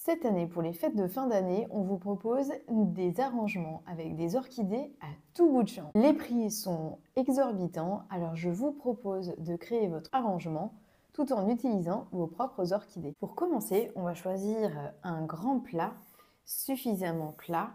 Cette année, pour les fêtes de fin d'année, on vous propose des arrangements avec des orchidées à tout bout de champ. Les prix sont exorbitants, alors je vous propose de créer votre arrangement tout en utilisant vos propres orchidées. Pour commencer, on va choisir un grand plat, suffisamment plat.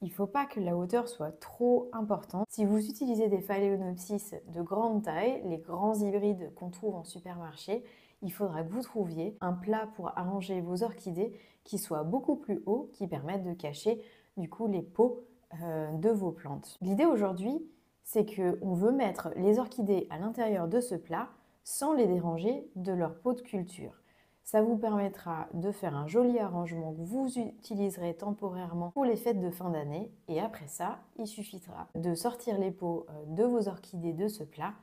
Il ne faut pas que la hauteur soit trop importante. Si vous utilisez des phalaenopsis de grande taille, les grands hybrides qu'on trouve en supermarché, il faudra que vous trouviez un plat pour arranger vos orchidées qui soit beaucoup plus haut, qui permette de cacher du coup les pots de vos plantes. L'idée aujourd'hui, c'est qu'on veut mettre les orchidées à l'intérieur de ce plat sans les déranger de leur pot de culture. Ça vous permettra de faire un joli arrangement que vous utiliserez temporairement pour les fêtes de fin d'année. Et après ça, il suffira de sortir les pots de vos orchidées de ce plat.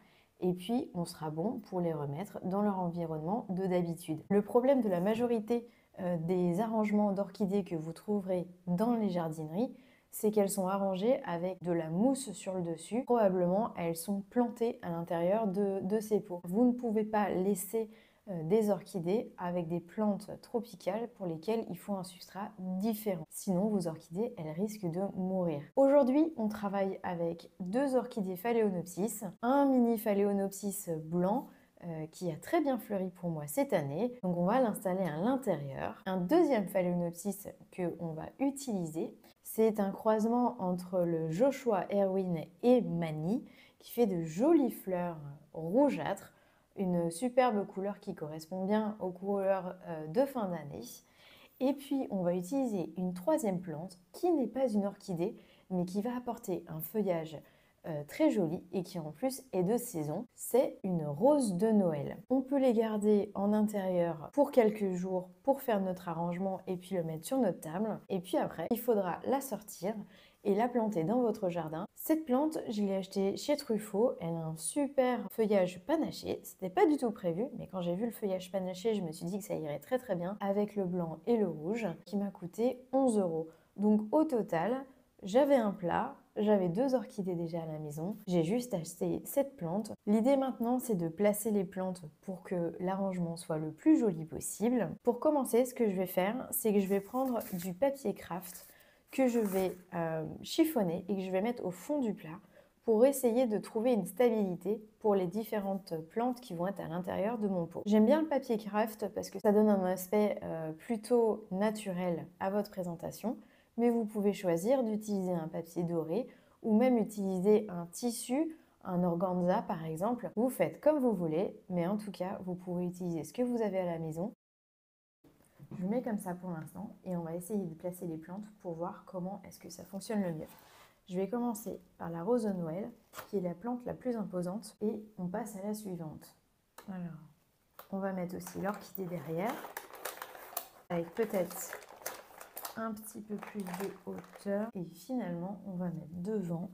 Et puis, on sera bon pour les remettre dans leur environnement de d'habitude. Le problème de la majorité des arrangements d'orchidées que vous trouverez dans les jardineries, c'est qu'elles sont arrangées avec de la mousse sur le dessus. Probablement, elles sont plantées à l'intérieur de ces pots. Vous ne pouvez pas laisser des orchidées avec des plantes tropicales pour lesquelles il faut un substrat différent. Sinon, vos orchidées, elles risquent de mourir. Aujourd'hui, on travaille avec deux orchidées phalaenopsis, un mini phalaenopsis blanc qui a très bien fleuri pour moi cette année. Donc on va l'installer à l'intérieur. Un deuxième phalaenopsis qu'on va utiliser, c'est un croisement entre le Joshua Erwin et Mani qui fait de jolies fleurs rougeâtres, une superbe couleur qui correspond bien aux couleurs de fin d'année. Et puis on va utiliser une troisième plante qui n'est pas une orchidée mais qui va apporter un feuillage très joli et qui en plus est de saison. C'est une rose de Noël. On peut les garder en intérieur pour quelques jours pour faire notre arrangement et puis le mettre sur notre table. Et puis après, il faudra la sortir et la planter dans votre jardin. Cette plante, je l'ai achetée chez Truffaut. Elle a un super feuillage panaché. C'était pas du tout prévu, mais quand j'ai vu le feuillage panaché, je me suis dit que ça irait très très bien avec le blanc et le rouge, qui m'a coûté 11 €. Donc au total, j'avais un plat, j'avais deux orchidées déjà à la maison, j'ai juste acheté cette plante. L'idée maintenant, c'est de placer les plantes pour que l'arrangement soit le plus joli possible. Pour commencer, ce que je vais faire, c'est que je vais prendre du papier craft que je vais chiffonner et que je vais mettre au fond du plat pour essayer de trouver une stabilité pour les différentes plantes qui vont être à l'intérieur de mon pot. J'aime bien le papier craft parce que ça donne un aspect plutôt naturel à votre présentation, mais vous pouvez choisir d'utiliser un papier doré ou même utiliser un tissu, un organza par exemple. Vous faites comme vous voulez, mais en tout cas, vous pouvez utiliser ce que vous avez à la maison. Je mets comme ça pour l'instant et on va essayer de placer les plantes pour voir comment est-ce que ça fonctionne le mieux. Je vais commencer par la rose de Noël, qui est la plante la plus imposante, et on passe à la suivante. Alors, on va mettre aussi l'orchidée derrière, avec peut-être un petit peu plus de hauteur, et finalement, on va mettre devant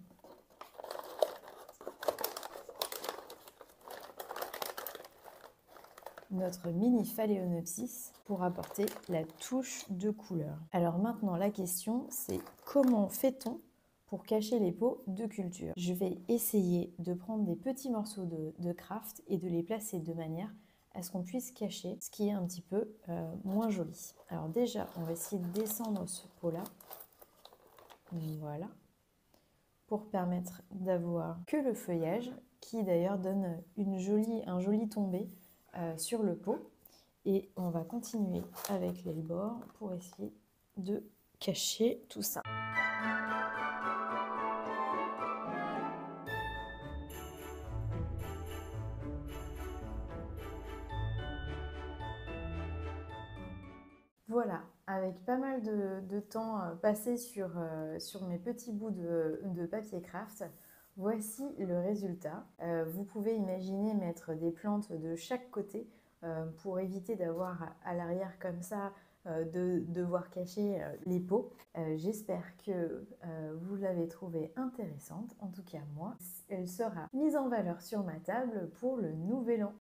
notre mini phalaenopsis pour apporter la touche de couleur. Alors maintenant, la question, c'est comment fait-on pour cacher les pots de culture? Je vais essayer de prendre des petits morceaux de craft et de les placer de manière à ce qu'on puisse cacher ce qui est un petit peu moins joli. Alors déjà, on va essayer de descendre ce pot-là. Voilà. Pour permettre d'avoir que le feuillage, qui d'ailleurs donne un joli tombé sur le pot. Et on va continuer avec les bords pour essayer de cacher tout ça. Voilà, avec pas mal de temps passé sur mes petits bouts de papier craft, voici le résultat. Vous pouvez imaginer mettre des plantes de chaque côté pour éviter d'avoir à l'arrière comme ça de devoir cacher les pots. J'espère que vous l'avez trouvée intéressante. En tout cas, moi, elle sera mise en valeur sur ma table pour le nouvel an.